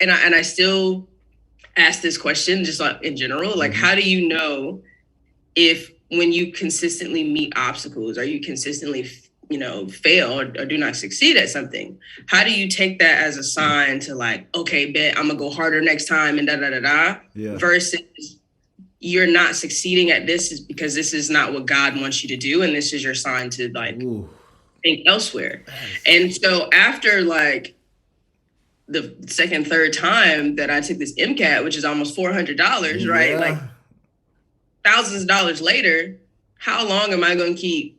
I still ask this question just like in general, like how do you know if when you consistently meet obstacles or you consistently fail or do not succeed at something, how do you take that as a sign to like, okay, bet I'm gonna go harder next time and da da da da, versus you're not succeeding at this is because this is not what God wants you to do, and this is your sign to like think elsewhere. And so after like the second, third time that I took this MCAT, which is almost $400, right? Like thousands of dollars later, how long am I going to keep,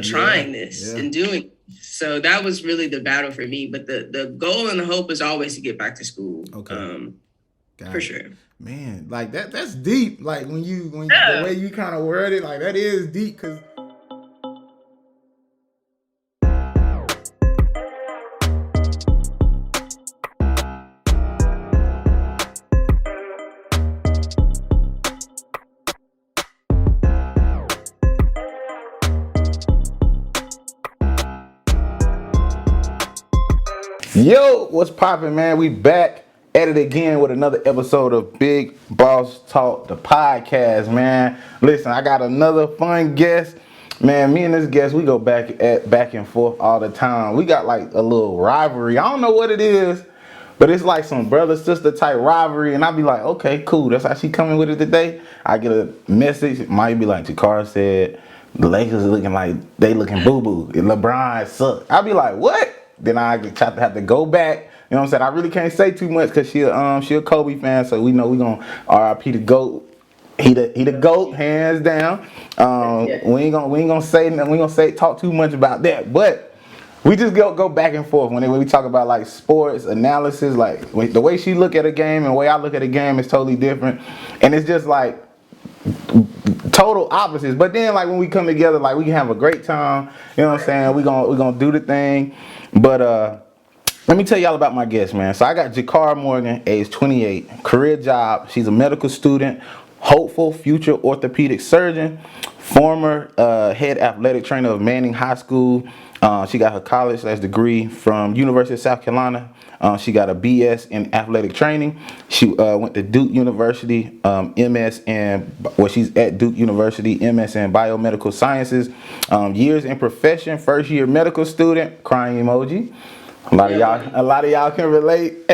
trying this and doing? So that was really the battle for me. But the goal and the hope is always to get back to school. Okay. For sure. Man, like that's deep. Like when the way you kind of word it, like that is deep because. Yo, what's poppin', man? We back at it again with another episode of Big Boss Talk, the podcast, man. Listen, I got another fun guest. Man, me and this guest, we go back and forth all the time. We got like a little rivalry. I don't know what it is, but it's like some brother-sister type rivalry. And I be like, okay, cool. That's how she coming with it today. I get a message. It might be like, Jakar said, the Lakers are looking like they looking boo-boo. And LeBron suck. I be like, what? Then I have to go back. You know what I'm saying? I really can't say too much because she a Kobe fan, so we know we gonna RIP the GOAT. He the GOAT, hands down. We ain't gonna say talk too much about that, but we just go back and forth when we talk about like sports analysis. Like the way she look at a game and the way I look at a game is totally different, and it's just like total opposites. But then like when we come together, like we can have a great time. You know what I'm saying? We gonna do the thing. But let me tell y'all about my guest, man. So I got Jakar Morgan, age 28, career job. She's a medical student, hopeful future orthopedic surgeon, former head athletic trainer of Manning High School. She got her college degree from University of South Carolina. She got a BS in athletic training. She went to Duke University, MS she's at Duke University, MS in biomedical sciences. Years in profession, first year medical student, crying emoji. A lot of y'all can relate.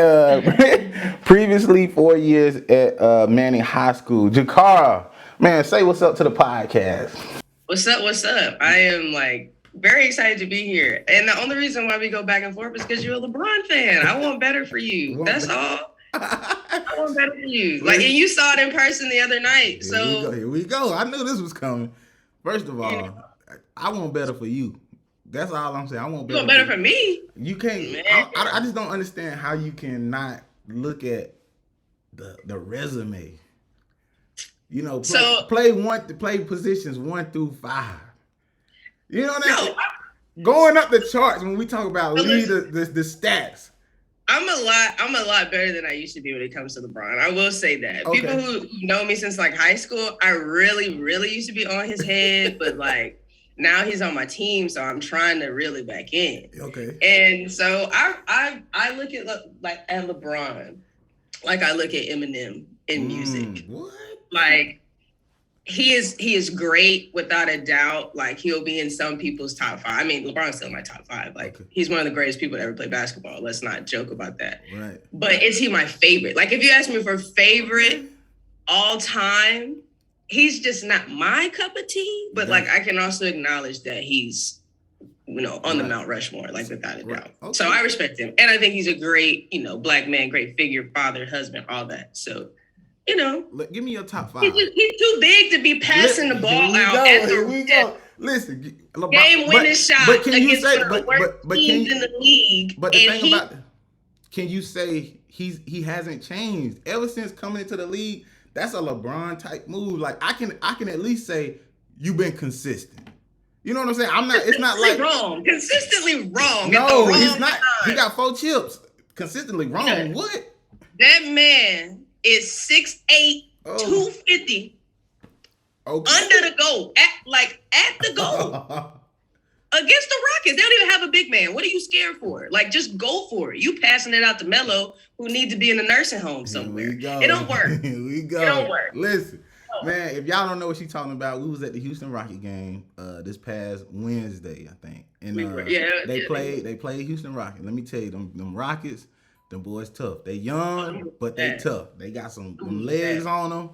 Previously 4 years at Manning High School. Jakar, man, say what's up to the podcast. What's up? I am like very excited to be here. And the only reason why we go back and forth is because you're a LeBron fan. I want better for you. That's all. I want better for you. Like, and you saw it in person the other night. Here we go. I knew this was coming. First of all, I want better for you. That's all I'm saying. I want better. You want better for me? You can't. I just don't understand how you cannot look at the resume. You know, play positions 1 through 5. You know what I mean? Going up the charts when we talk about the stats. I'm a lot better than I used to be when it comes to LeBron. I will say that. Okay. People who know me since like high school, I really, really used to be on his head, but like now he's on my team, so I'm trying to really back in. Okay. And so I look at at LeBron like I look at Eminem in music. What? Like he is great without a doubt. Like he'll be in some people's top 5. I mean, LeBron's still in my top 5. Like he's one of the greatest people to ever play basketball. Let's not joke about that. Right. But is he my favorite? Like if you ask me for favorite all time, he's just not my cup of tea. But like I can also acknowledge that he's on the Mount Rushmore, like without a doubt. Okay. So I respect him, and I think he's a great black man, great figure, father, husband, all that. So. Give me your top 5. He's too big to be passing the ball out at the Listen, game-winning shot against one of the worst teams in the league. But the thing about, can you say he hasn't changed ever since coming into the league? That's a LeBron type move. Like I can at least say you've been consistent. You know what I'm saying? It's not like consistently wrong. No, he's not. He got 4 chips. Consistently wrong. Yeah. What? That man is 6'8", 250. Okay. Under the goal. At the goal. against the Rockets. They don't even have a big man. What are you scared for? Like, just go for it. You passing it out to Melo, who need to be in a nursing home somewhere. It don't work. Here we go. It don't work. Listen, man, if y'all don't know what she's talking about, we was at the Houston Rocket game this past Wednesday, I think. And they played Houston Rocket. Let me tell you, them Rockets, them boys tough. They young, but they tough. They got some legs on them.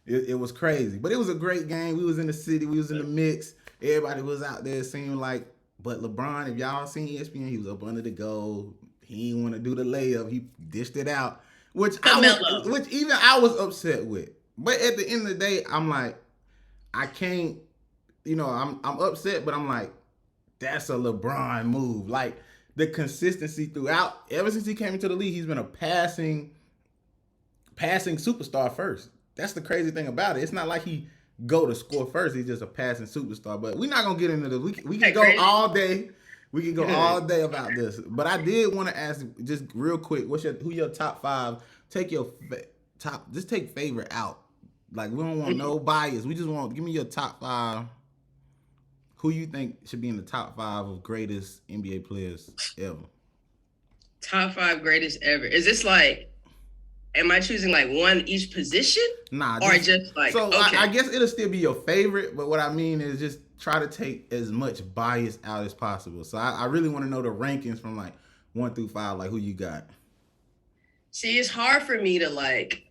It was crazy. But it was a great game. We was in the city. We was in the mix. Everybody was out there, it seemed like. But LeBron, if y'all seen ESPN, he was up under the goal. He didn't want to do the layup. He dished it out, which even I was upset with. But at the end of the day, I'm like, I can't, I'm upset, but I'm like, that's a LeBron move. Like, the consistency throughout, ever since he came into the league, he's been a passing superstar first. That's the crazy thing about it. It's not like he go to score first. He's just a passing superstar. But we're not gonna get into this. We can go all day. We can go all day about this. But I did want to ask just real quick, who your top 5? Take your just take favorite out. Like, we don't want no bias. We just give me your top 5. Who you think should be in the top 5 of greatest NBA players ever? Top 5 greatest ever. Is this like, am I choosing like one each position? Nah. Or just like, so okay. I guess it'll still be your favorite, but what I mean is just try to take as much bias out as possible. So I really want to know the rankings from like 1 through 5, like who you got. See, it's hard for me to like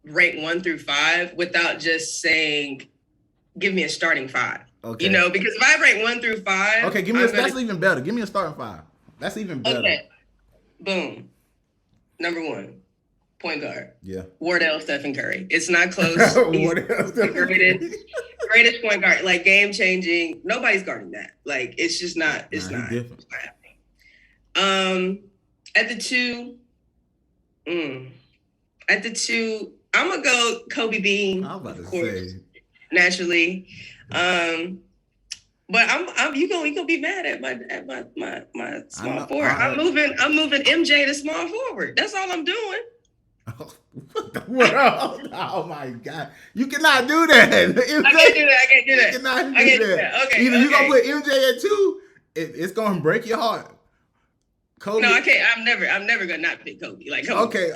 rank 1 through 5 without just saying, give me a starting 5. Okay. Because if I rank 1 through 5. Okay, that's even better. Give me a starting 5. That's even better. Okay. Boom. Number 1, point guard. Yeah. Wardell Stephen Curry. It's not close. He's the greatest point guard. Like, game changing. Nobody's guarding that. Like, it's just not. It's not happening. At the 2. I'm gonna go Kobe Bean. I was about to say. Naturally. But you gonna be mad at my small forward. I'm moving MJ to small forward. That's all I'm doing. Oh my God! You cannot do that. I can't do that. You cannot do that. Okay. Either you gonna put MJ at 2, it's gonna break your heart. Kobe. No, I can't. I'm never gonna not pick Kobe. Like, Kobe. Okay.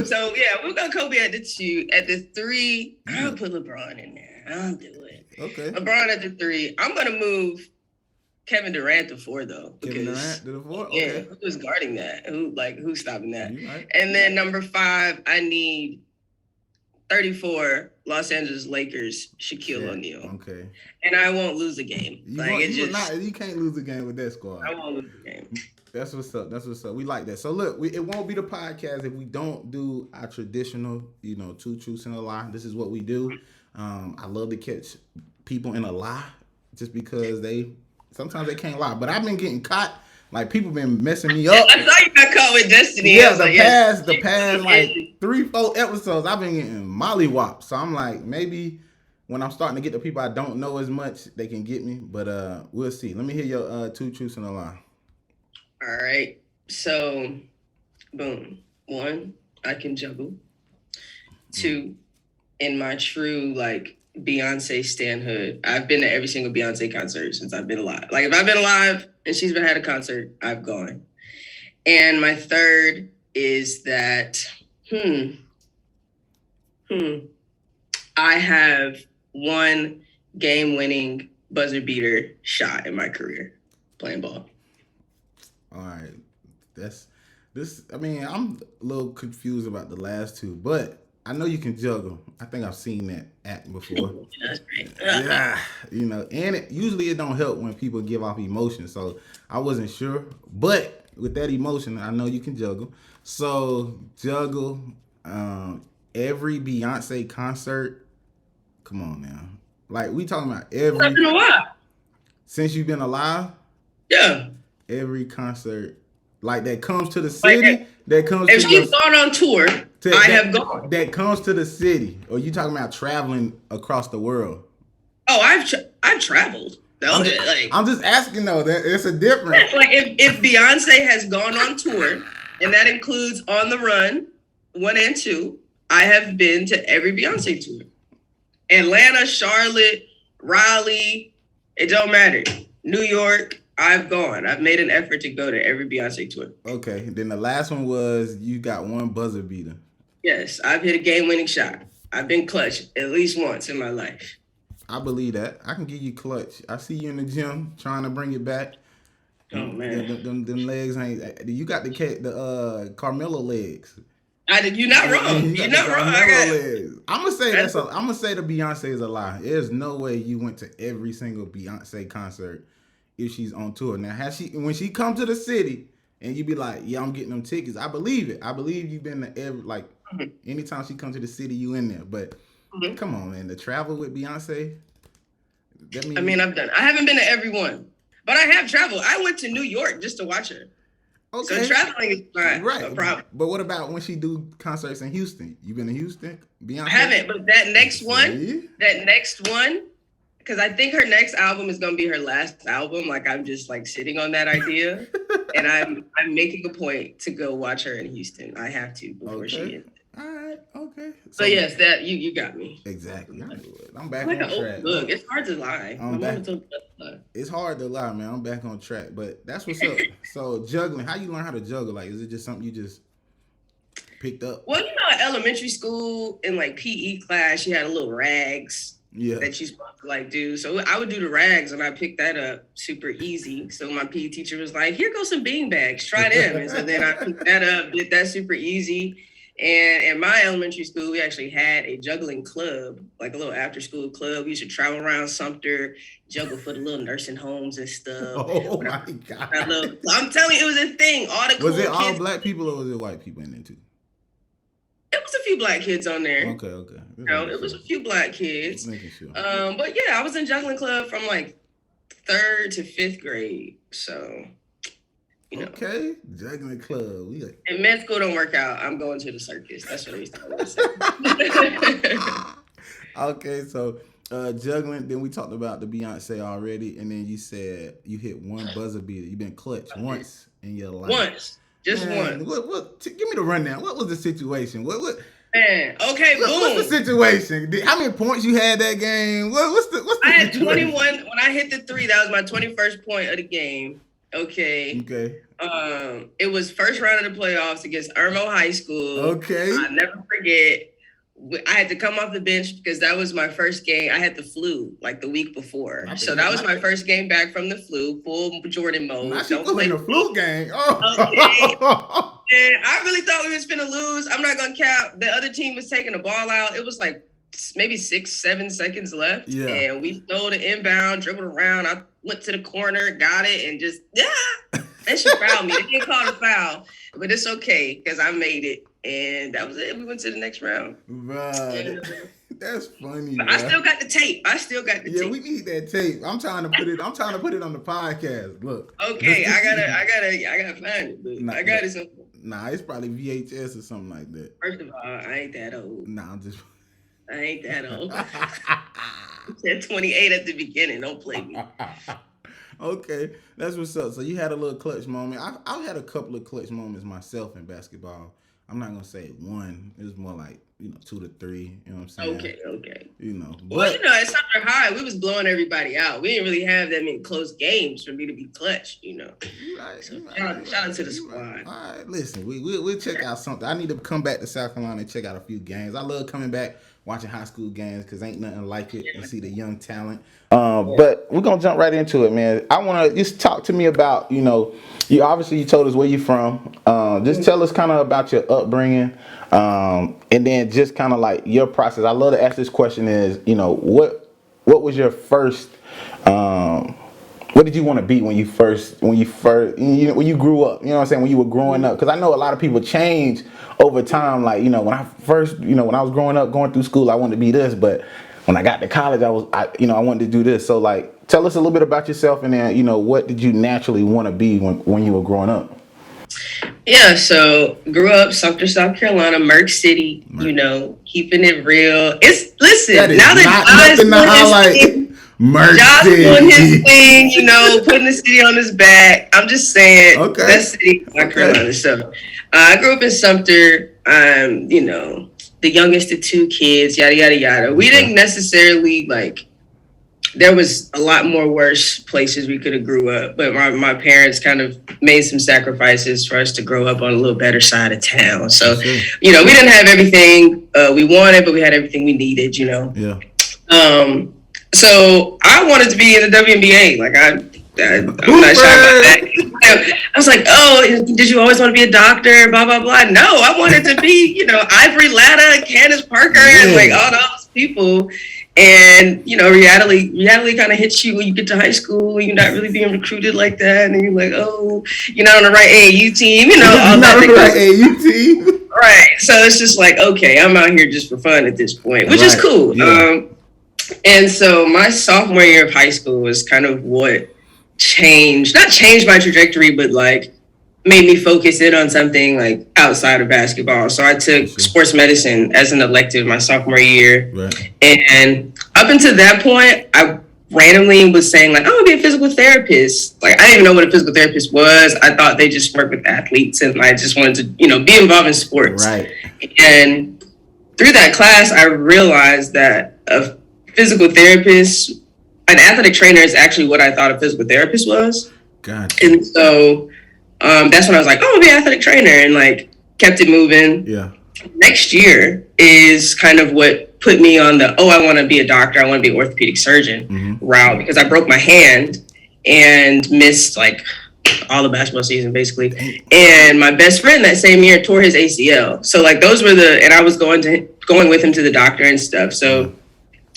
So yeah, we'll go Kobe at the 2. At the 3, I'll put LeBron in there. I'll do it. Okay. LeBron at the 3. I'm gonna move Kevin Durant to 4 though. Kevin Durant to the 4. Okay. Yeah, who's guarding that? Who's stopping that? Right. And then number 5, I need 34 Los Angeles Lakers Shaquille O'Neal. Okay. And I won't lose a game. You can't lose a game with that squad. I won't lose a game. That's what's up. We like that. So look, it won't be the podcast if we don't do our traditional, 2 truths and a lie. This is what we do. I love to catch people in a lie just because sometimes they can't lie. But I've been getting caught. Like, people been messing me up. I saw you got caught with Destiny. Yeah, the past like 3-4 episodes, I've been getting mollywopped. So I'm like, maybe when I'm starting to get the people I don't know as much, they can get me. But we'll see. Let me hear your 2 truths and a lie. All right. So, boom. 1, I can juggle. 2, in my true, like, Beyonce stanhood, I've been to every single Beyonce concert since I've been alive. Like, if I've been alive and she's had a concert, I've gone. And my 3rd is that, I have 1 game-winning buzzer beater shot in my career playing ball. All right. I'm a little confused about the last 2, but I know you can juggle. I think I've seen that act before. That's great. Yeah, and usually it don't help when people give off emotion. So I wasn't sure, but with that emotion, I know you can juggle. So juggle every Beyonce concert. Come on now, like, we talking about every. It's been a while. Since you've been alive. Yeah. Every concert, like, that comes to the city, if she's gone on tour, I have gone. That comes to the city, or you talking about traveling across the world? Oh, I've traveled. I'm just asking though. It's a difference. Like, if Beyonce has gone on tour, and that includes On the Run 1 and 2, I have been to every Beyonce tour. Atlanta, Charlotte, Raleigh, it don't matter. New York, I've gone. I've made an effort to go to every Beyonce tour. Okay. Then the last one was you got one buzzer beater. Yes, I've hit a game-winning shot. I've been clutch at least once in my life. I believe that. I can give you clutch. I see you in the gym trying to bring it back. Oh man, them legs ain't. You got the Carmelo legs. You're not wrong. You're not wrong. I'm gonna say I'm gonna say the Beyonce is a lie. There's no way you went to every single Beyonce concert if she's on tour. Now, when she come to the city and you be like, yeah, I'm getting them tickets. I believe it. I believe you've been to every anytime she comes to the city, you in there. But come on, man, to travel with Beyonce. I mean, I haven't been to every one, but I have traveled. I went to New York just to watch her. Okay. So traveling is not a problem. But what about when she do concerts in Houston? You been to Houston, Beyonce? I haven't, but that next one, because I think her next album is gonna be her last album. Like I'm just like sitting on that idea, and I'm making a point to go watch her in Houston. I have to before she ends. All right, okay. So yes, that you got me. Exactly. I'm back on track. Look, it's hard to lie. It's hard to lie, man. I'm back on track, but that's what's up. So juggling, how you learn how to juggle? Like, is it just something you just picked up? Well, at elementary school in like PE class, you had a little rags that you supposed to like do. So I would do the rags, and I picked that up super easy. So my PE teacher was like, "Here goes some bean bags. Try them." And so then I picked that up, did that super easy. And in my elementary school, we actually had a juggling club, like a little after-school club. We used to travel around Sumter, juggle for the little nursing homes and stuff. Oh my God! I'm telling you, it was a thing. All the was it all black people or was it white people in there too? It was a few black kids on there. Okay. It was a few black kids. Sure. But yeah, I was in juggling club from like 3rd to 5th grade. So. Okay, juggling club. And med school don't work out. I'm going to the circus. That's what I used to say. Okay, so juggling. Then we talked about the Beyonce already, and then you said you hit one buzzer beater. You've been clutch once in your life. Just once. Give me the rundown. What was the situation? What? Man, okay, boom. What's the situation? How many points you had that game? What's the I had 21 when I hit the 3. That was my 21st point of the game. Okay. It was first round of the playoffs against Irmo High School. Okay. I'll never forget. I had to come off the bench because that was my first game. I had the flu like the week before. So that was my first game back from the flu, full Jordan mode. Don't play the flu game. Oh. Okay. And I really thought we was finna lose. I'm not gonna count. The other team was taking the ball out. It was like maybe 6-7 seconds left. Yeah. And we stole the inbound, dribbled around. I went to the corner, got it, and just and she fouled me. They didn't call the foul, but it's okay because I made it, and that was it. We went to the next round. Right. That's funny. But I still got the tape. Yeah, we need that tape. I'm trying to put it on the podcast. Look. Okay, I gotta find it. But I got it somewhere. Nah, it's probably VHS or something like that. First of all, I ain't that old. Nah, I ain't that old. You said 28 at the beginning. Don't play me. Okay, that's what's up. So you had a little clutch moment. I've had a couple of clutch moments myself in basketball. I'm not gonna say one. It was more like 2 to 3. You know what I'm saying? Okay. But at Sumter High, we was blowing everybody out. We didn't really have that many close games for me to be clutch. Right, so shout out to the squad. All right, listen, we'll check out something. I need to come back to South Carolina and check out a few games. I love coming back, watching high school games because ain't nothing like it and see the young talent. But we're gonna jump right into it, man. I want to just talk to me about you told us where you're from. Just tell us kind of about your upbringing, and then just kind of like your process. I love to ask this question: is what was your first? What did you want to be when you grew up? You know what I'm saying? When you were growing up, because I know a lot of people change over time. Like when I first, when I was growing up, going through school, I wanted to be this, but when I got to college, I wanted to do this. So like, tell us a little bit about yourself, and then what did you naturally want to be when you were growing up? Yeah, so grew up Sumter, South Carolina, Merck City. Keeping it real. Listen. Now that John's doing his thing, putting the city on his back. I'm just saying, that city, South Carolina. So I grew up in Sumter. I'm, the youngest of 2 kids. Yada yada yada. We didn't necessarily there was a lot more worse places we could have grew up, but my parents kind of made some sacrifices for us to grow up on a little better side of town. So, we didn't have everything we wanted, but we had everything we needed, Yeah. So I wanted to be in the WNBA. Like I'm not shy about that. I was like, oh, did you always want to be a doctor? Blah, blah, blah. No, I wanted to be, Ivory Latta, Candace Parker, and like all those people. And reality kind of hits you when you get to high school. You're not really being recruited like that, and you're like, oh, you're not on the right AAU team. All that. Not on the right AAU team. Right. So it's just like, okay, I'm out here just for fun at this point, which is cool. Yeah. And so my sophomore year of high school was kind of what not changed my trajectory, but like made me focus in on something like outside of basketball. So I took sports medicine as an elective my sophomore year. Right. And up until that point, I randomly was saying like, I'm gonna be a physical therapist. Like I didn't even know what a physical therapist was. I thought they just worked with athletes, and I just wanted to, be involved in sports. Right. And through that class, I realized that a physical therapist, an athletic trainer, is actually what I thought a physical therapist was. Gotcha. And so that's when I was like, oh, I'm gonna be an athletic trainer, and like kept it moving. Yeah. Next year is kind of what put me on the, I want to be a doctor, I want to be an orthopedic surgeon route, because I broke my hand and missed like all the basketball season basically. And my best friend that same year tore his ACL. So like those were and I was going with him to the doctor and stuff. So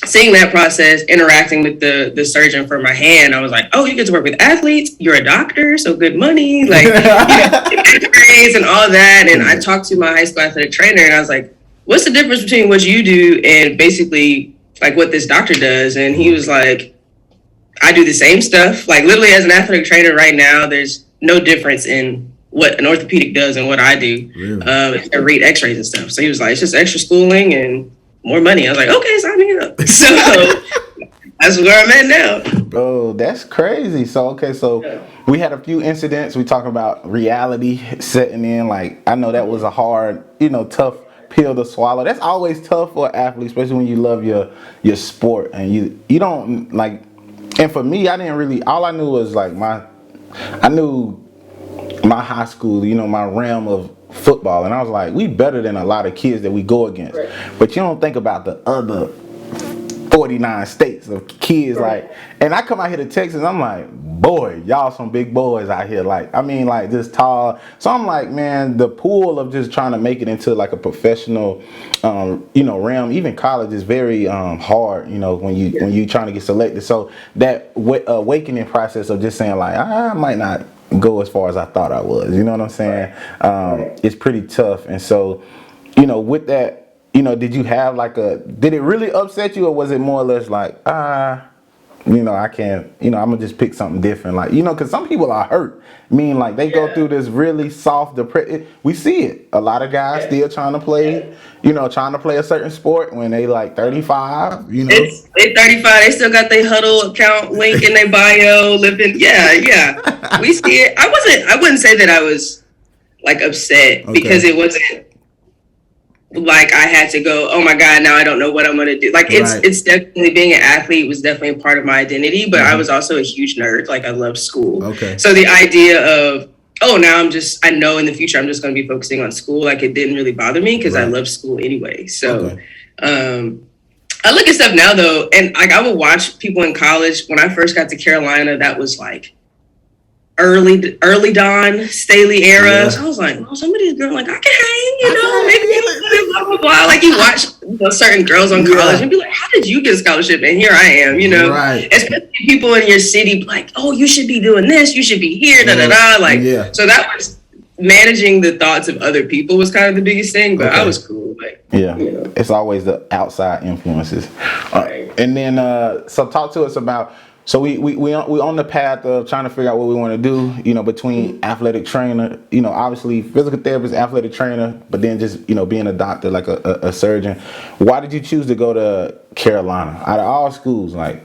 seeing that process, interacting with the surgeon for my hand, I was like, oh, you get to work with athletes, you're a doctor, so good money, like X-rays and all that. And I talked to my high school athletic trainer, and I was like, what's the difference between what you do and basically like what this doctor does? And he was like, I do the same stuff. Like literally as an athletic trainer right now, there's no difference in what an orthopedic does and what I do. Really? I read x-rays and stuff. So he was like, it's just extra schooling and more money. I was like, okay, sign me up. So that's where I'm at now. Bro, that's crazy. So we had a few incidents. We talk about reality setting in. Like I know that was a hard, tough pill to swallow. That's always tough for an athlete, especially when you love your sport and you don't like. And for me, I didn't really. All I knew was like I knew my high school, my realm of football, and I was like, we better than a lot of kids that we go against. Right. But you don't think about the other 49 states of kids, like, and I come out here to Texas, I'm like, boy, y'all some big boys out here, like, I mean, like, just tall. So I'm like, man, the pool of just trying to make it into like a professional, realm, even college is very hard, when you trying to get selected. So that awakening process of just saying like, I might not go as far as I thought I was, you know what I'm saying? It's pretty tough. And so, with that, did you have did it really upset you, or was it more or less like, I can't, I'm gonna just pick something different, like, because some people are hurt. I mean, like they go through this really soft depression. We see it. A lot of guys still trying to play, trying to play a certain sport when they like 35, They 35, they still got their Huddle account link in their bio, living. Yeah. We see it. I wouldn't say that I was like upset because it wasn't like I had to go, oh my God, now I don't know what I'm gonna do. Like it's definitely, being an athlete was definitely a part of my identity, but I was also a huge nerd. Like I love school. Okay. So the idea of, now I know in the future I'm just gonna be focusing on school, like it didn't really bother me because I love school anyway. So I look at stuff now though, and like I would watch people in college. When I first got to Carolina, that was like early Dawn Staley era. Yeah. So I was like, some of these girls, like I can hang, maybe blah blah blah. Like you watch certain girls on college and be like, how did you get a scholarship? And here I am, Right. Especially people in your city, like, oh, you should be doing this, you should be here, da da da. Like, so that was managing the thoughts of other people was kind of the biggest thing, but I was cool. Like, it's always the outside influences. And then, so talk to us about. So we on the path of trying to figure out what we want to do, between athletic trainer, obviously physical therapist, athletic trainer, but then just, being a doctor, like a surgeon. Why did you choose to go to Carolina out of all schools? Like,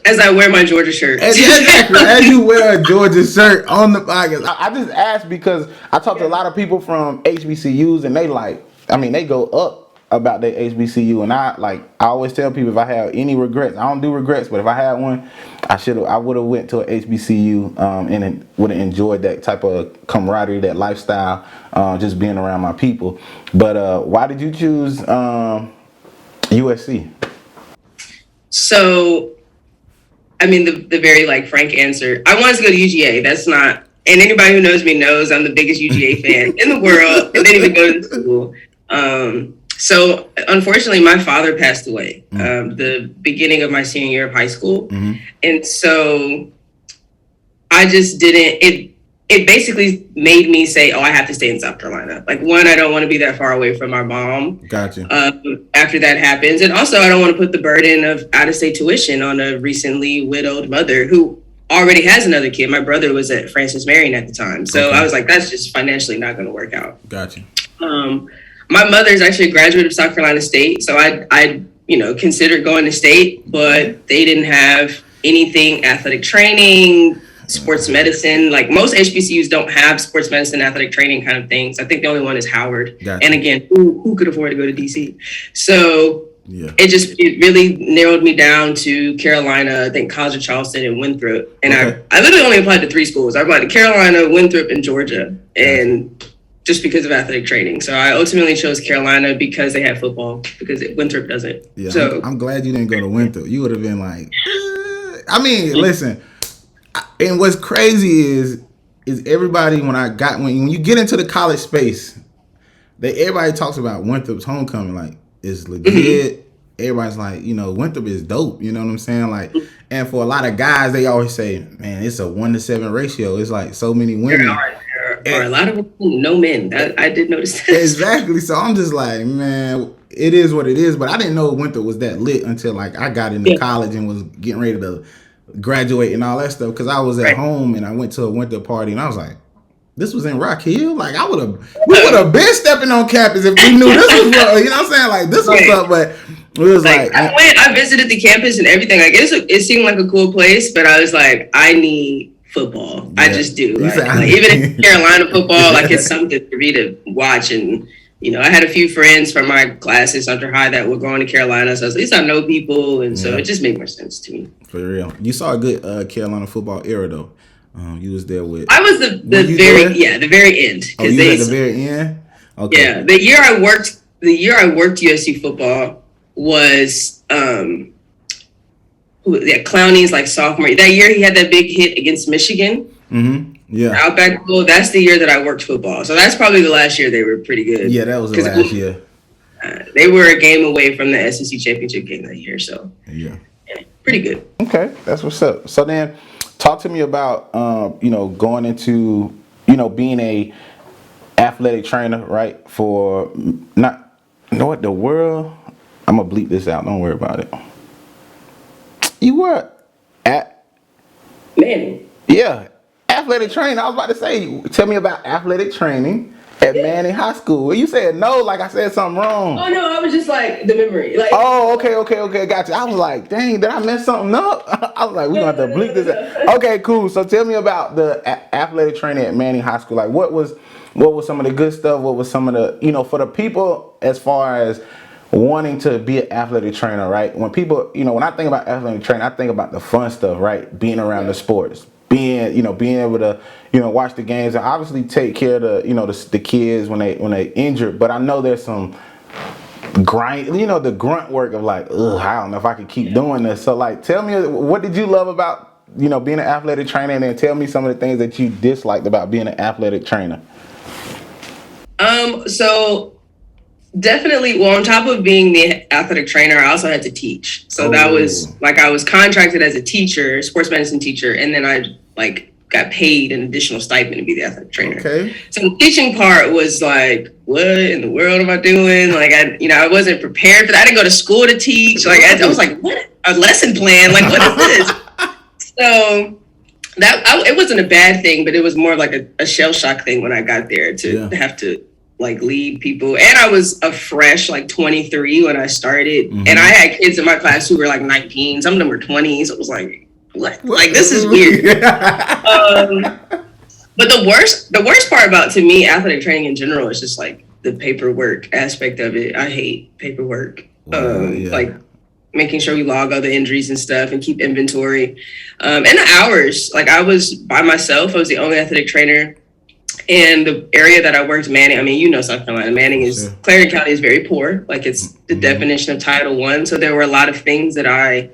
as I wear my Georgia shirt. Exactly. As you wear a Georgia shirt on the podcast. I just asked because I talked to a lot of people from HBCUs and they go up about the HBCU, and I always tell people if I have any regrets, I don't do regrets, but if I had one, I would have went to a HBCU and would have enjoyed that type of camaraderie, that lifestyle, just being around my people. But why did you choose USC? So, I mean, the very like frank answer, I wanted to go to UGA. That's not, and anybody who knows me knows I'm the biggest UGA fan in the world, and didn't even go to school. So unfortunately, my father passed away the beginning of my senior year of high school, and so I just didn't. It basically made me say, "Oh, I have to stay in South Carolina." Like, one, I don't want to be that far away from my mom. Gotcha. After that happens, and also I don't want to put the burden of out-of-state tuition on a recently widowed mother who already has another kid. My brother was at Francis Marion at the time, so I was like, "That's just financially not going to work out." Gotcha. My mother's actually a graduate of South Carolina State, so I considered going to state, but they didn't have anything athletic training, sports medicine. Like, most HBCUs don't have sports medicine, athletic training kind of things. I think the only one is Howard. Gotcha. And again, who could afford to go to DC? So Yeah. it really narrowed me down to Carolina, I think College of Charleston and Winthrop. And I literally only applied to 3 schools. I applied to Carolina, Winthrop, and Georgia. And just because of athletic training. So I ultimately chose Carolina because they have football, because Winthrop doesn't. Yeah, so I'm glad you didn't go to Winthrop. You would have been like, I mean, listen. And what's crazy is everybody when you get into the college space, everybody talks about Winthrop's homecoming like it's legit. Everybody's like, Winthrop is dope. You know what I'm saying? Like, and for a lot of guys, they always say, man, it's a 1-to-7 ratio. It's like so many women. There are a lot of no men. I did notice that. Exactly. So I'm just like, man, it is what it is. But I didn't know Winthrop was that lit until like I got into college and was getting ready to graduate and all that stuff. Because I was at home and I went to a Winthrop party and I was like, this was in Rock Hill. Like we would have been stepping on campus if we knew this was what, you know what I'm saying? Like this was up, but it was like I visited the campus and everything. Like it seemed like a cool place, but I was like, I need football. Yeah. I just do. Like, even in Carolina football, like it's something for me to watch. And I had a few friends from my classes under high that were going to Carolina, so at least I know people, and so it just made more sense to me. For real, you saw a good Carolina football era though. You was there with. I was the very end. Oh, you at the very end. Okay. Yeah, the year I worked USC football was Clowney's like sophomore. That year he had that big hit against Michigan. Mm-hmm. Yeah. Outback Bowl. That's the year that I worked football. So that's probably the last year they were pretty good. Yeah, that was the last year. They were a game away from the SEC championship game that year. So yeah, pretty good. Okay, that's what's up. So then, talk to me about going into being a athletic trainer, right? For what the world. I'm gonna bleep this out. Don't worry about it. You were at Manning. Yeah, athletic training. I was about to say, tell me about athletic training at Manning High School. Well, you said no, like I said something wrong. Oh no, I was just like the memory. Like, oh, okay, gotcha. I was like, dang, did I mess something up? I was like, we're gonna have to bleep this out. Okay, cool. So tell me about the athletic training at Manning High School. Like, what was some of the good stuff? What was some of the for the people as far as wanting to be an athletic trainer, right? When people, when I think about athletic training, I think about the fun stuff, right? Being around the sports, being able to, watch the games and obviously take care of the kids when they injured. But I know there's some grind, the grunt work of like, ugh, I don't know if I could keep doing this. So like, tell me, what did you love about, being an athletic trainer, and then tell me some of the things that you disliked about being an athletic trainer. So definitely, well, on top of being the athletic trainer, I also had to teach. So that was like, I was contracted as a teacher, sports medicine teacher, and then I got paid an additional stipend to be the athletic trainer. Okay. So the teaching part was like, what in the world am I doing? Like, I wasn't prepared for that. I didn't go to school to teach. Like, I was like, what? A lesson plan? Like, what is this? So it wasn't a bad thing, but it was more like a shell shock thing when I got there to have to lead people. And I was a fresh 23 when I started. Mm-hmm. And I had kids in my class who were 19. Some of them were 20. So it was like, what? Like, this is weird. But the worst part about, to me, athletic training in general is just the the paperwork aspect of it. I hate paperwork. Yeah. Like making sure we log all the injuries and stuff and keep inventory. And the hours, like I was by myself. I was the only athletic trainer. And the area that I worked, Manning, I mean, you know, South Carolina, Manning is, Clarendon County is very poor. Like it's the definition of Title I. So there were a lot of things that I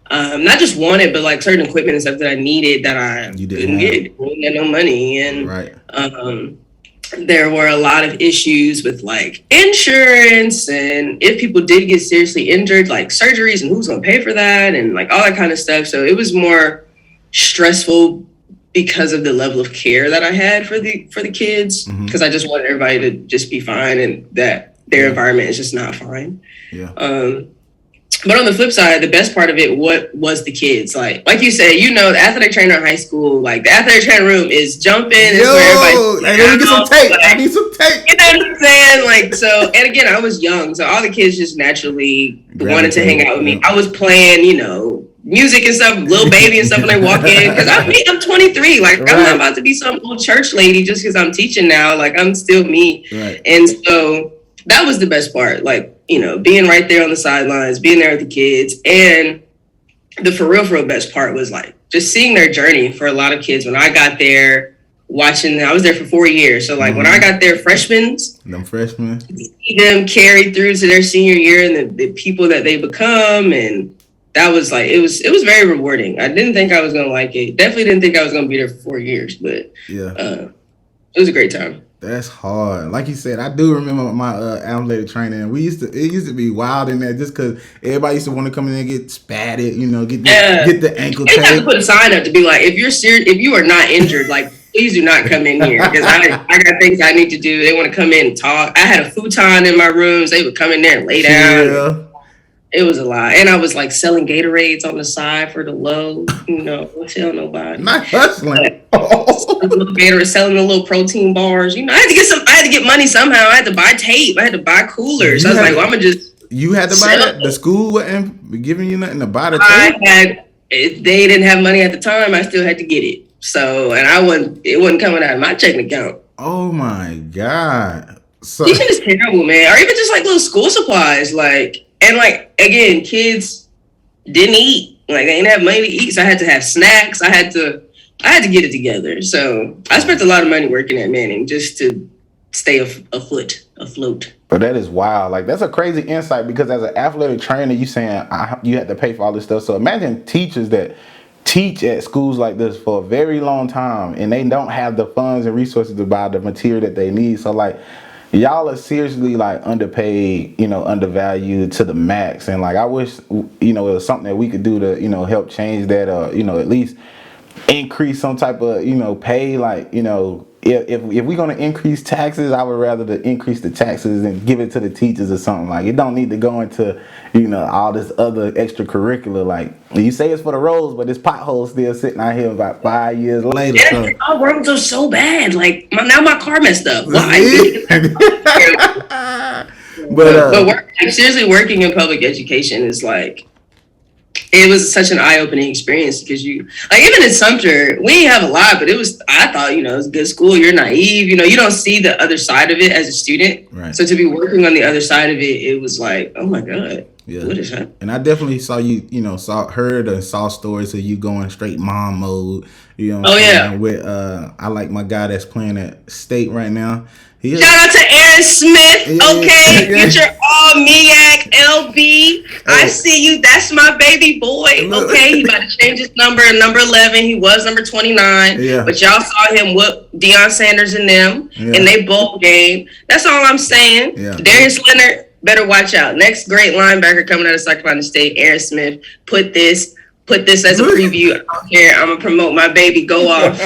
not just wanted, but like certain equipment and stuff that I needed that I couldn't get. We had no money. And there were a lot of issues with like insurance, and if people did get seriously injured, like surgeries and who's going to pay for that and like all that kind of stuff. So it was more stressful because of the level of care that I had for the kids, because I just wanted everybody to just be fine and that their environment is just not fine. Yeah. But on the flip side, the best part of it, what was the kids like you said, you know, the athletic trainer in high school, like the athletic trainer room is jumping. Is where everybody. Let me get some tape. I need some tape. You know what I'm saying? Like, so, and again, I was young, so all the kids just naturally wanted to hang out with me. I was playing, you know, music and stuff, Lil Baby and stuff when they walk in, because I'm 23. Like, I'm not about to be some old church lady just because I'm teaching now. Like, I'm still me. And so that was the best part. Like, you know, being right there on the sidelines, being there with the kids. And the for real best part was like just seeing their journey for a lot of kids. When I got there, I was there for 4 years. So like when I got there, freshmen, see them carry through to their senior year and the people that they become. And that was like, it was very rewarding. I didn't think I was going to like it. Definitely didn't think I was going to be there for 4 years, but it was a great time. That's hard. Like you said, I do remember my athletic training. It used to be wild in there just because everybody used to want to come in and get spatted, you know, get the ankle tape. They have to put a sign up to be like, if you're serious, if you are not injured, like please do not come in here because I got things I need to do. They want to come in and talk. I had a futon in my rooms. They would come in there and lay down. Yeah. It was a lot. And I was like selling Gatorades on the side for the low, you know, don't tell nobody. Not hustling. Gatorade, selling the little protein bars. You know, I had to get money somehow. I had to buy tape. I had to buy coolers. So I was like, well, I'm gonna just. You had to buy that? The school wasn't giving you nothing to buy the tape? They didn't have money at the time. I still had to get it. So, and it wasn't coming out of my checking account. Oh my God. So teaching is terrible, man. Or even just like little school supplies, like. And like, again, kids didn't eat. Like they didn't have money to eat. So I had to have snacks. I had to get it together. So I spent a lot of money working at Manning just to stay afloat. But that is wild. Like that's a crazy insight because as an athletic trainer, you saying you had to pay for all this stuff. So imagine teachers that teach at schools like this for a very long time and they don't have the funds and resources to buy the material that they need. So like, y'all are seriously like underpaid, you know, undervalued to the max. And like, I wish, you know, it was something that we could do to, you know, help change that or, you know, at least increase some type of, you know, pay. Like, you know, if we're going to increase taxes, I would rather to increase the taxes and give it to the teachers or something. Like, it don't need to go into, you know, all this other extracurricular. Like, you say it's for the roads, but this pothole still sitting out here about 5 years later. Yeah, so. Our roads are so bad. Like, now my car messed up. Why? But seriously, working in public education is like, it was such an eye-opening experience because you, like, even in Sumter, we didn't have a lot, but I thought, you know, it was a good school. You're naive, you know, you don't see the other side of it as a student. Right. So to be working on the other side of it, it was like, oh my God, what is that? And I definitely saw you know, heard and saw stories of you going straight mom mode. You know, with I like my guy that's playing at State right now. Shout out to Aaron Smith, okay? Future all MEAC LB. I see you. That's my baby boy, okay? He about to change his number. Number 11. He was number 29. Yeah. But y'all saw him whoop Deion Sanders and them in they bowl game. That's all I'm saying. Yeah. Darius Leonard, better watch out. Next great linebacker coming out of South Carolina State, Aaron Smith. Put this as a preview. I don't care. I'm going to promote my baby. Go off.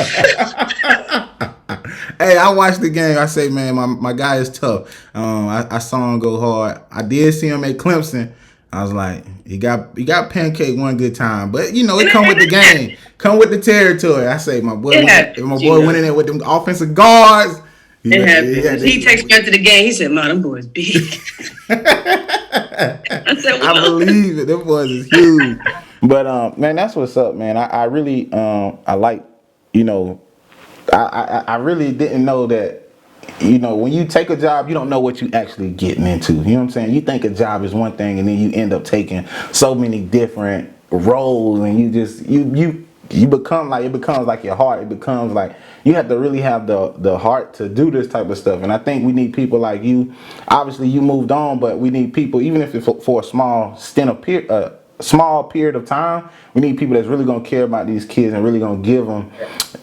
Hey, I watched the game. I say, man, my guy is tough. I saw him go hard. I did see him at Clemson. I was like, he got pancake one good time, but you know it come with the game, come with the territory. I say, my boy went in there with them offensive guards. It happens. He texted me after the game. He said, "Man, them boys big." I said, I believe it. Them boys is huge. But man, that's what's up, man. I really I like, you know. I really didn't know that you know, when you take a job, you don't know what you actually getting into. You know what I'm saying? You think a job is one thing, and then you end up taking so many different roles, and you become like, it becomes like your heart. It becomes like you have to really have the heart to do this type of stuff. And I think we need people like you. Obviously, you moved on, but we need people, even if it's for a small small period of time. We need people that's really gonna care about these kids and really gonna give them,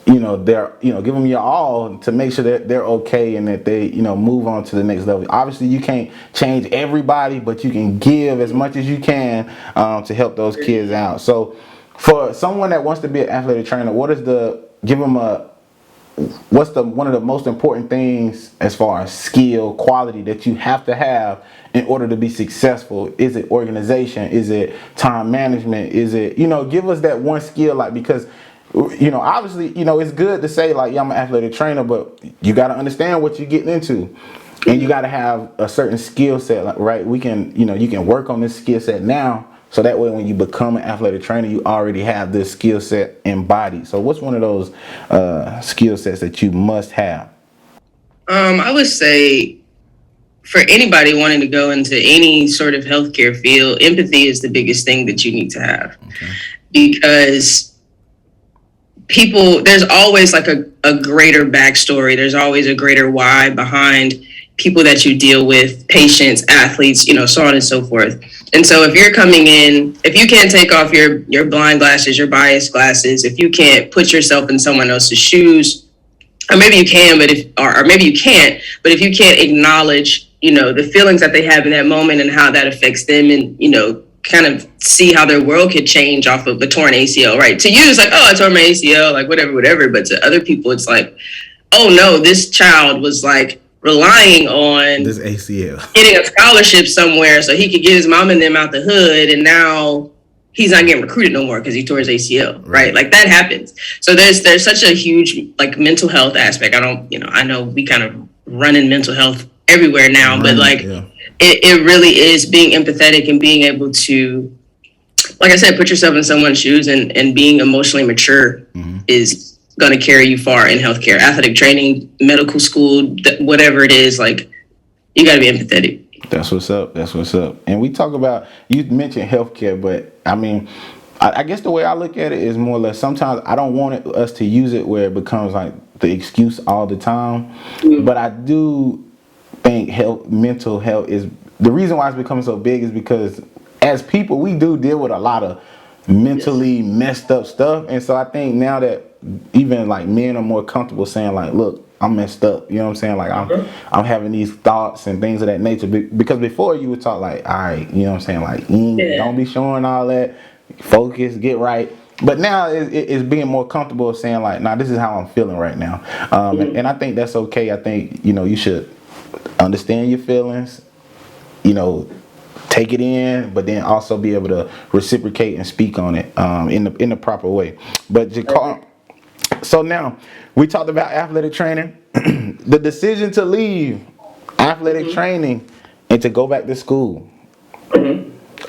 give them your all to make sure that they're okay and that they, move on to the next level. Obviously, you can't change everybody, but you can give as much as you can to help those kids out. So, for someone that wants to be an athletic trainer, one of the most important things as far as skill, quality that you have to have in order to be successful? Is it organization? Is it time management? Is it, give us that one skill, like, because, obviously, it's good to say like, yeah, I'm an athletic trainer, but you got to understand what you're getting into. And you got to have a certain skill set, like, right? You can work on this skill set now. So that way, when you become an athletic trainer, you already have this skill set embodied. So what's one of those skill sets that you must have? I would say for anybody wanting to go into any sort of healthcare field, empathy is the biggest thing that you need to have. Okay. Because there's always like a greater backstory. There's always a greater why behind people that you deal with, patients, athletes, so on and so forth. And so if you're coming in, if you can't take off your blind glasses, your bias glasses, if you can't put yourself in someone else's shoes, or maybe you can, or maybe you can't, but if you can't acknowledge, the feelings that they have in that moment and how that affects them, and, kind of see how their world could change off of a torn ACL, right? To you, it's like, oh, I tore my ACL, like whatever. But to other people, it's like, oh no, this child was like relying on this ACL, getting a scholarship somewhere so he could get his mom and them out the hood, and now he's not getting recruited no more because he tore his ACL, right? Like that happens. So there's such a huge like mental health aspect. I know we kind of run in mental health everywhere now, but like it really is being empathetic and being able to, like I said, put yourself in someone's shoes, and being emotionally mature is going to carry you far in healthcare, athletic training, medical school, whatever it is. Like, you got to be empathetic. That's what's up. And we talk about, you mentioned healthcare, but I mean, I guess the way I look at it is more or less, sometimes I don't want us to use it where it becomes like the excuse all the time. But I do think mental health is the reason why it's becoming so big, is because as people, we do deal with a lot of mentally messed up stuff. And so I think now that even like men are more comfortable saying like, look, I'm messed up, you know what I'm saying? Like I'm having these thoughts and things of that nature, because before you would talk like, all right, you know what I'm saying? Like, don't be showing all that, focus, get right. But now it's being more comfortable saying like, nah, this is how I'm feeling right now. And I think that's okay. I think, you should understand your feelings, take it in, but then also be able to reciprocate and speak on it in the proper way. But Jakar, so now we talked about athletic training, the decision to leave athletic training and to go back to school.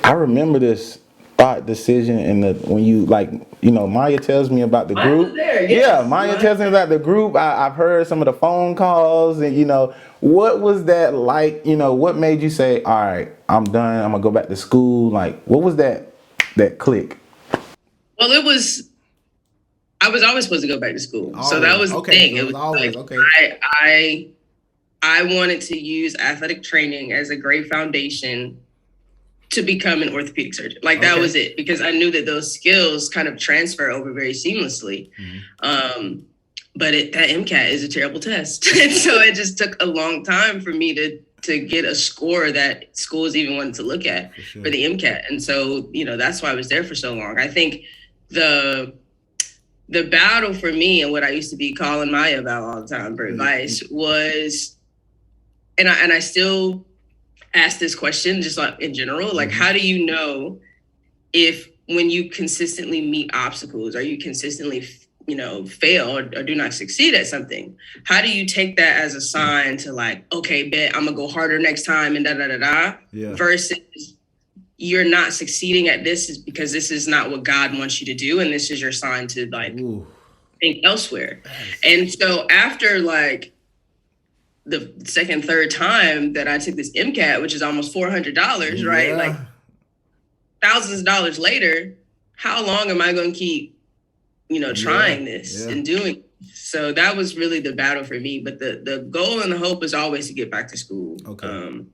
I remember this decision when you Maya tells me about the group. Maya tells me about the group. I've heard some of the phone calls, and what was that like? What made you say, all right, I'm done, I'm gonna go back to school? Like, what was that click? Well, I was always supposed to go back to school. So that was the thing. It was always like, okay. I wanted to use athletic training as a great foundation to become an orthopedic surgeon. Like that was it, because I knew that those skills kind of transfer over very seamlessly. But that MCAT is a terrible test. And so it just took a long time for me to get a score that schools even wanted to look at for the MCAT. And so, that's why I was there for so long. I think the battle for me, and what I used to be calling Maya about all the time for advice, was, and I still ask this question just like in general, like, how do you know if when you consistently meet obstacles, or you consistently fail or do not succeed at something, how do you take that as a sign to like, okay, bet I'm gonna go harder next time and versus you're not succeeding at this is because this is not what God wants you to do, and this is your sign to like think elsewhere. And so after like the second, third time that I took this MCAT, which is almost $400, right? Yeah. Like thousands of dollars later, how long am I going to keep, trying this and doing it? So that was really the battle for me. But the goal and the hope is always to get back to school. Okay.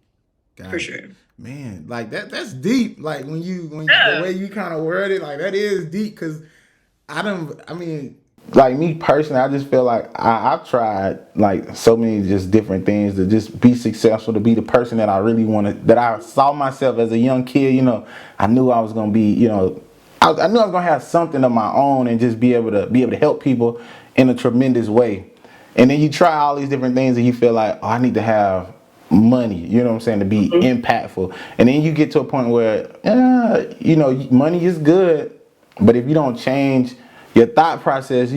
For sure. Man, like that's deep. Like when the way you kind of word it, like that is deep. Cause like me personally, I just feel like I've tried like so many just different things to just be successful, to be the person that I really wanted, that I saw myself as a young kid. I knew I was gonna be, I knew I was gonna have something of my own and just be able to help people in a tremendous way. And then you try all these different things and you feel like, oh, I need to have money, you know what I'm saying, to be impactful. And then you get to a point where, money is good, but if you don't change your thought process,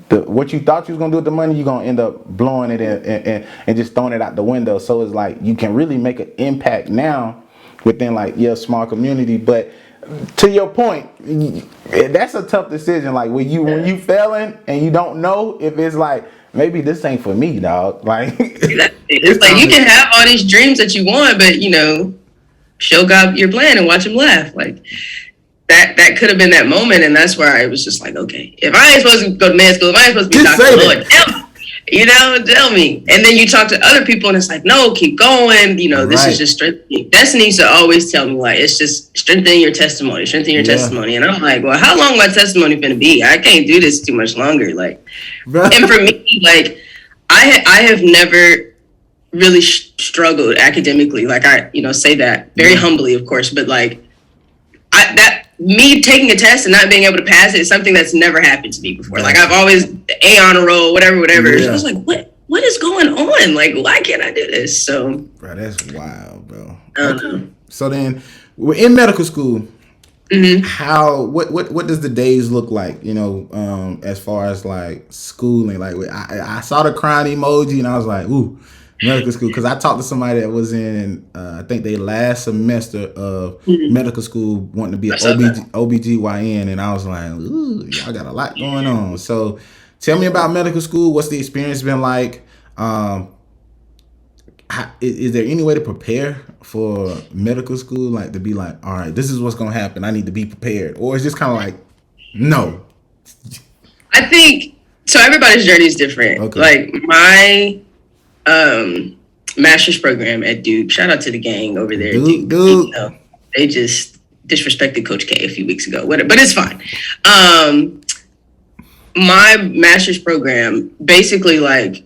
what you thought you was gonna do with the money, you're gonna end up blowing it and just throwing it out the window. So it's like you can really make an impact now within like your small community. But to your point, that's a tough decision. Like when you failing and you don't know if it's like, maybe this ain't for me, dog. Like it's like you can have all these dreams that you want, but show God your plan and watch him laugh. Like that could have been that moment, and that's where I was just like, okay, if I ain't supposed to go to med school, if I ain't supposed to be a doctor, Lord, tell me. And then you talk to other people, and it's like, no, keep going. This is just strengthening. Destiny used to always tell me, like, it's just strengthening your testimony. And I'm like, well, how long my testimony finna be? I can't do this too much longer. Like, and for me, like, I have never really struggled academically. Like I, say that very humbly, of course, but like, me taking a test and not being able to pass it is something that's never happened to me before. Like I've always A on a roll, whatever. Yeah. So I was like, what is going on? Like, why can't I do this? So, bro, that's wild, bro. Okay. So then we're in medical school. Mm-hmm. What does the days look like? As far as like schooling, like I saw the crying emoji and I was like, ooh, medical school, because I talked to somebody that was in I think they last semester of medical school wanting to be an OBGYN, and I was like, ooh, y'all got a lot going on. So tell me about medical school. What's the experience been like? Is there any way to prepare for medical school, like to be like, all right, this is what's gonna happen, I need to be prepared, or is just kind of like, no? I think so. Everybody's journey is different. Okay. Like my master's program at Duke. Shout out to the gang over there. Duke. They just disrespected Coach K a few weeks ago. But it's fine. My master's program basically like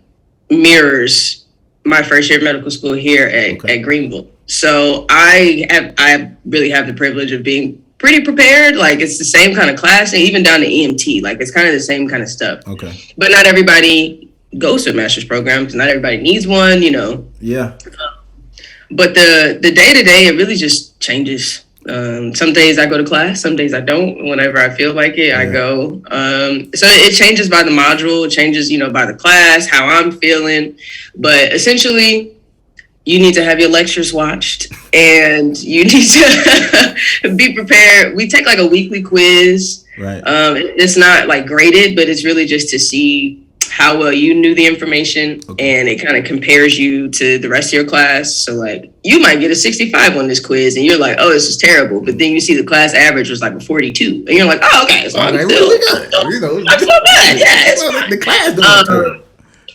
mirrors my first year of medical school here at Greenville. So I really have the privilege of being pretty prepared. Like it's the same kind of class, and even down to EMT. Like it's kind of the same kind of stuff. Okay. But not everybody goes to a master's program because not everybody needs one, Yeah. But the day-to-day, it really just changes. Some days I go to class, some days I don't. Whenever I feel like it, I go. So it changes by the module, it changes, by the class, how I'm feeling. But essentially, you need to have your lectures watched and you need to be prepared. We take like a weekly quiz. Right. It's not like graded, but it's really just to see how well you knew the information, and it kind of compares you to the rest of your class. So like you might get a 65 on this quiz and you're like, oh, this is terrible. But then you see the class average was like a 42 and you're like, oh, okay. So I'm still I'm so bad. Yeah, it's fine. The class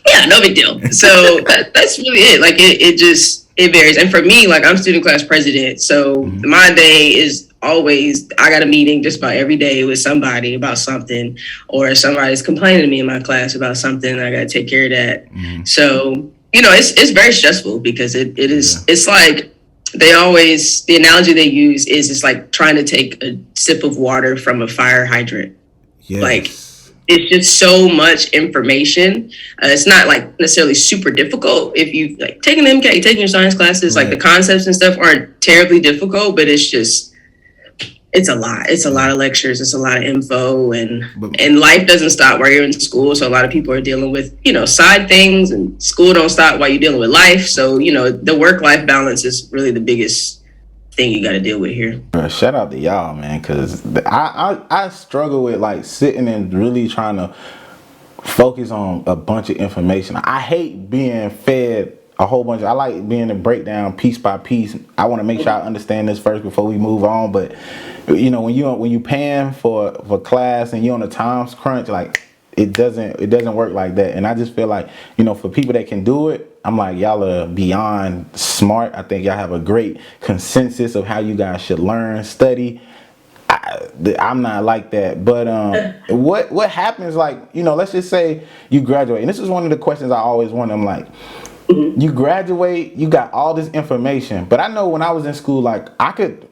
yeah, no big deal. So that's really it. Like it varies. And for me, like I'm student class president. So my day is always, I got a meeting just about every day with somebody about something, or somebody's complaining to me in my class about something. I got to take care of that. So, it's very stressful because it is, it's like the analogy they use is it's like trying to take a sip of water from a fire hydrant. Yes. Like it's just so much information. It's not like necessarily super difficult. If you like taking the MCAT, taking your science classes, like the concepts and stuff aren't terribly difficult, but it's just, it's a lot. It's a lot of lectures. It's a lot of info, and life doesn't stop while you're in school. So a lot of people are dealing with, side things, and school don't stop while you're dealing with life. So, the work-life balance is really the biggest thing you got to deal with here. Shout out to y'all, man, because I struggle with like sitting and really trying to focus on a bunch of information. I hate being fed a whole bunch. I like being a breakdown piece by piece. I want to make sure I understand this first before we move on. But you know, when you paying for class and you're on a time crunch, like it doesn't work like that. And I just feel like, you know, for people that can do it, I'm like, y'all are beyond smart. I think y'all have a great consensus of how you guys should learn, study. I'm not like that, but what happens, like, you know, let's just say you graduate, and this is one of the questions I always wonder. I'm like, you graduate, you got all this information, but I know when I was in school, like, I could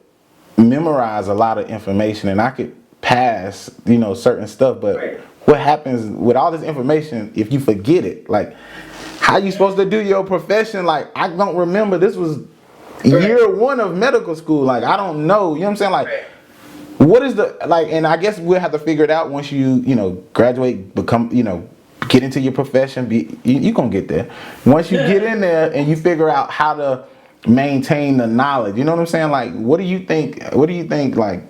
memorize a lot of information and I could pass, you know, certain stuff, but what happens with all this information if you forget it? Like, how you supposed to do your profession? Like, I don't remember. This was year one of medical school. Like, I don't know. You know what I'm saying? Like, what is the, like, and I guess we'll have to figure it out once you know, graduate, become, you know, get into your profession. You gonna get there. Once you get in there and you figure out how to maintain the knowledge, you know what I'm saying? Like, what do you think, like,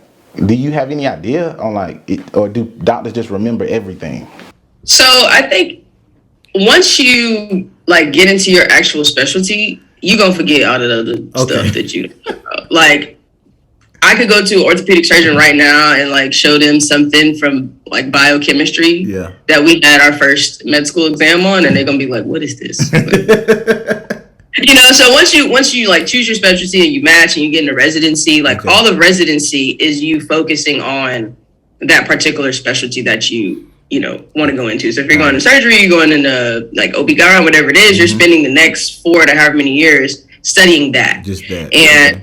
do you have any idea on, like, it, or do doctors just remember everything? So I think once you, like, get into your actual specialty, you gonna forget all the other stuff that you know. Like, I could go to an orthopedic surgeon right now and, like, show them something from, like, biochemistry that we had our first med school exam on, and they're gonna be like, "What is this?" You know. So once you like choose your specialty and you match and you get into residency, like, all of residency is you focusing on that particular specialty that you know want to go into. So if you're going to surgery, you're going into, like, OB-GYN, whatever it is, you're spending the next 4 to however many years studying that. Just that. And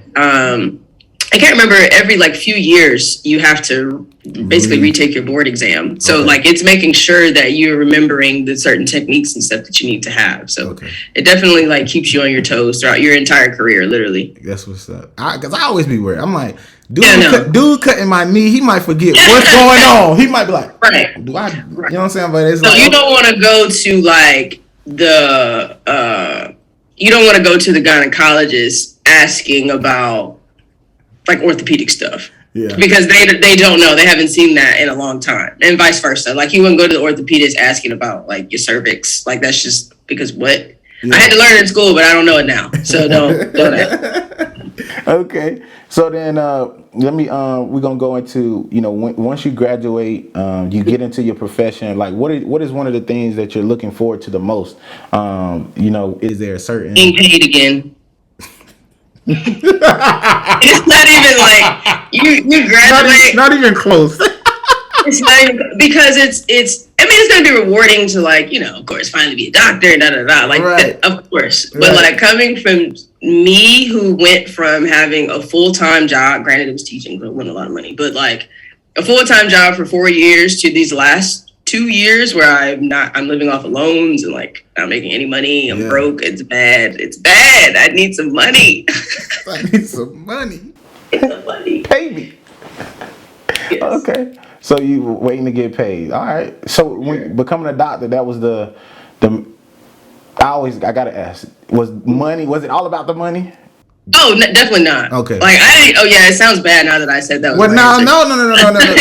I can't remember, every, like, few years you have to basically retake your board exam. So like, it's making sure that you're remembering the certain techniques and stuff that you need to have. So it definitely, like, keeps you on your toes throughout your entire career, literally. That's what's up. Because I always be worried. I'm like, dude cutting my knee, he might forget what's going on. He might be like, do I, you know what I'm saying? But it's so, like, you don't want to go to, like, you don't want to go to the gynecologist asking about, like, orthopedic stuff. Yeah. Because they don't know. They haven't seen that in a long time. And vice versa. Like, you wouldn't go to the orthopedist asking about, like, your cervix. Like, that's just because what? Yeah. I had to learn in school, but I don't know it now. So don't ask. Okay. So then let me we're gonna go into, you know, once you graduate, you get into your profession. Like, what is one of the things that you're looking forward to the most? You know, is there a certain being paid again? It's not even like you graduate. Not even close. It's not even, because it's. I mean, it's gonna be rewarding to, like, you know, of course, finally be a doctor and like of course. But like, coming from me, who went from having a full-time job, granted it was teaching, but it wasn't a lot of money, but like a full-time job for 4 years to these last 2 years where I'm living off of loans and, like, not making any money. I'm broke. It's bad. I need some money. I need some money. Pay me. Yes. Okay. So you were waiting to get paid. All right. So when becoming a doctor, that was the I gotta ask, was it all about the money? Oh, definitely not. Okay. Like, it sounds bad now that I said that. Well, no.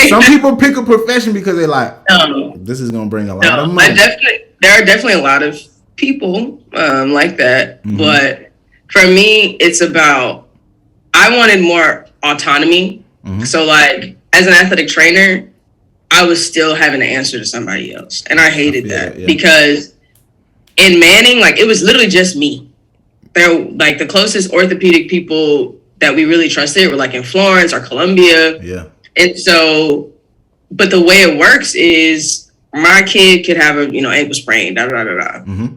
Some people pick a profession because they're like, this is gonna bring a lot of money. There are definitely a lot of people like that. Mm-hmm. But for me, it's about, I wanted more autonomy. Mm-hmm. So, like, as an athletic trainer, I was still having to answer to somebody else. And I hated that because in Manning, like, it was literally just me. They're, like, the closest orthopedic people that we really trusted were, like, in Florence or Columbia. Yeah. And so, but the way it works is my kid could have a, ankle sprain, Mm-hmm.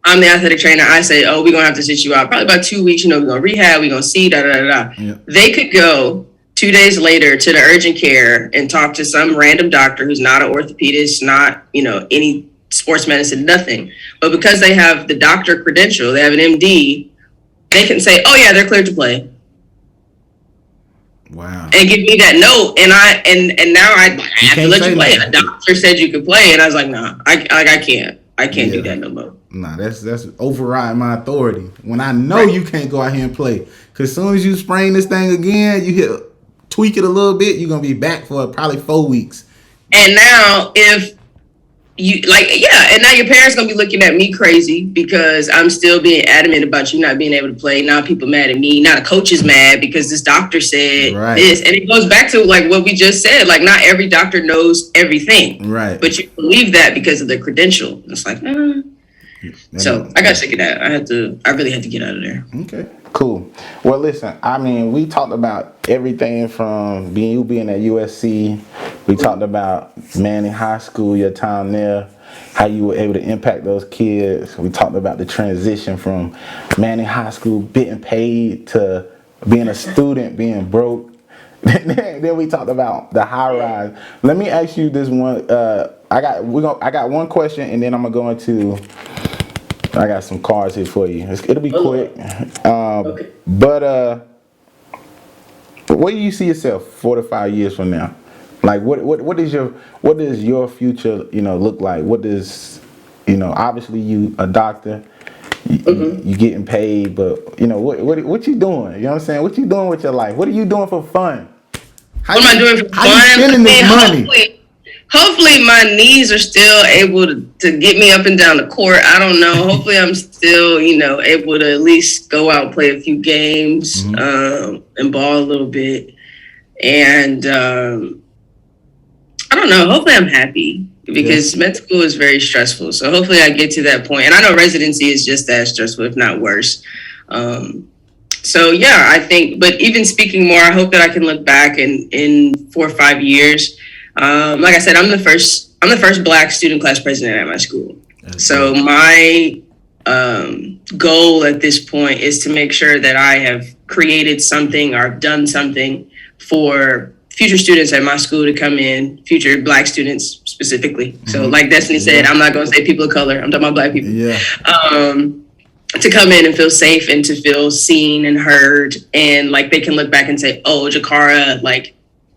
I'm the athletic trainer. I say, we're going to have to sit you out probably about 2 weeks. We're going to rehab. We're going to see, Yeah. They could go 2 days later to the urgent care and talk to some random doctor who's not an orthopedist, not, any sports medicine, nothing. But because they have the doctor credential, they have an MD, they can say, oh yeah, they're cleared to play. Wow. And give me that note. And now I have to let you play. The doctor said you could play. And I was like, nah, I can't do that no more. Nah, that's overriding my authority. When I know you can't go out here and play. Because as soon as you sprain this thing again, you tweak it a little bit, you're going to be back for probably 4 weeks. And now if you like, yeah, and now your parents gonna be looking at me crazy because I'm still being adamant about you not being able to play. Now people mad at me. Now the coach is mad because this doctor said this, and it goes back to like what we just said. Like, not every doctor knows everything, right? But you believe that because of the credential. It's like, So I got sick of that. I really had to get out of there. Okay. Cool. Well, listen, I mean, we talked about everything from being at USC. We talked about Manning High School, your time there, how you were able to impact those kids. We talked about the transition from Manning High School being paid to being a student, being broke. Then we talked about the high rise. Let me ask you this one. I got one question, and then I'm gonna go into. I got some cards here for you. It'll be quick. Okay. But where do you see yourself 4 to 5 years from now? Like, what does your future, look like? What does, obviously you a doctor, you getting paid, but what you doing? You know what I'm saying? What you doing with your life? What are you doing for fun? What am I doing for fun? How you spending this money? Hopefully my knees are still able to get me up and down the court. I don't know. Hopefully I'm still, able to at least go out and play a few games, and ball a little bit. And I don't know. Hopefully I'm happy because med school is very stressful. So hopefully I get to that point. And I know residency is just as stressful, if not worse. So yeah, I think, but even speaking more, I hope that I can look back in 4 or 5 years. Like I said, I'm the first Black student class president at my school. So my goal at this point is to make sure that I have created something or done something for future students at my school to come in, future Black students specifically. So like Destiny said, I'm not going to say people of color. I'm talking about Black people. Yeah. To come in and feel safe and to feel seen and heard, and like they can look back and say, "Oh, Jakara